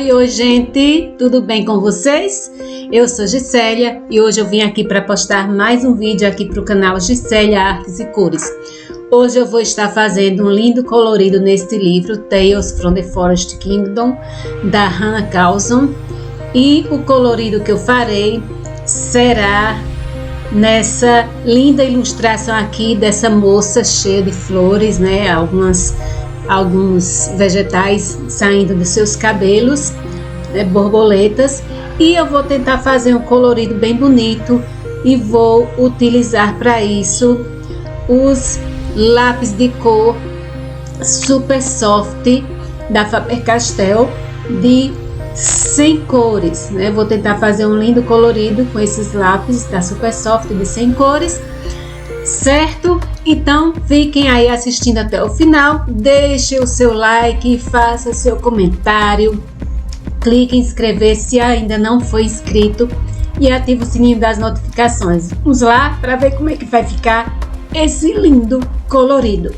Oi, gente! Tudo bem com vocês? Eu sou Gisélia e hoje eu vim aqui para postar mais um vídeo aqui para o canal Gisélia Artes e Cores. Hoje eu vou estar fazendo um lindo colorido neste livro, Tales from the Forest Kingdom, da Hanna Karlzon. E o colorido que eu farei será nessa linda ilustração aqui dessa moça cheia de flores, né? Alguns vegetais saindo dos seus cabelos, né? Borboletas. E eu vou tentar fazer um colorido bem bonito e vou utilizar para isso os lápis de cor Supersoft da Faber-Castell de 100 cores, né? Vou tentar fazer um lindo colorido com esses lápis da Supersoft de 100 cores, certo? Então fiquem aí assistindo até o final, deixe o seu like, faça seu comentário, clique em inscrever se ainda não foi inscrito e ative o sininho das notificações. Vamos lá para ver como é que vai ficar esse lindo colorido.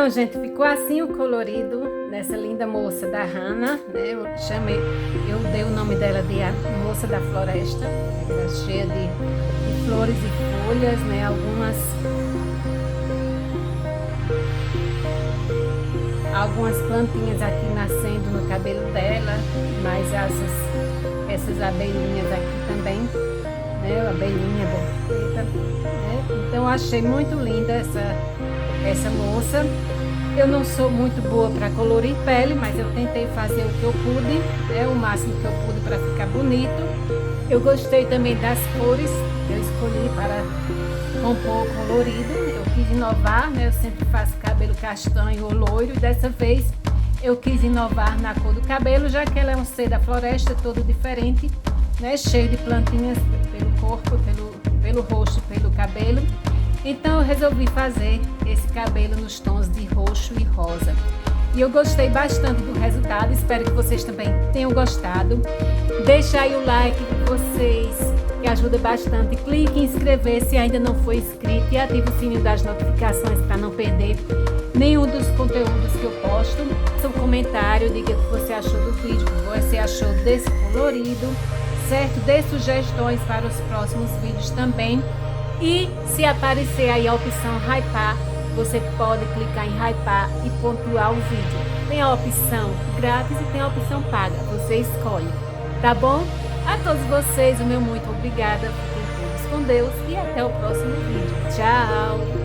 Então, gente, ficou assim o colorido nessa linda moça da Hanna, né? Eu dei o nome dela de a Moça da Floresta, ela é cheia de flores e folhas, né? Algumas plantinhas aqui nascendo no cabelo dela, mas essas abelhinhas aqui também, né? Abelhinha borboleta, né? Então eu achei muito linda essa moça. Eu não sou muito boa para colorir pele, mas eu tentei fazer o que eu pude, né? O máximo que eu pude para ficar bonito. Eu gostei também das cores que eu escolhi para compor colorido. Eu quis inovar, né? Eu sempre faço cabelo castanho ou loiro, e dessa vez eu quis inovar na cor do cabelo, já que ela é um ser da floresta, todo diferente, né? Cheio de plantinhas pelo corpo, pelo rosto, pelo cabelo. Então eu resolvi fazer esse cabelo nos tons de roxo e rosa. E eu gostei bastante do resultado, espero que vocês também tenham gostado. Deixa aí o like de vocês, que ajuda bastante. Clique em inscrever se ainda não for inscrito e ative o sininho das notificações para não perder nenhum dos conteúdos que eu posto. Seu comentário, diga o que você achou do vídeo, o que você achou desse colorido, certo? Dê sugestões para os próximos vídeos também. E se aparecer aí a opção hypar, você pode clicar em hypar e pontuar o vídeo. Tem a opção grátis e tem a opção paga, você escolhe, tá bom? A todos vocês, o meu muito obrigada, fiquem todos com Deus e até o próximo vídeo. Tchau!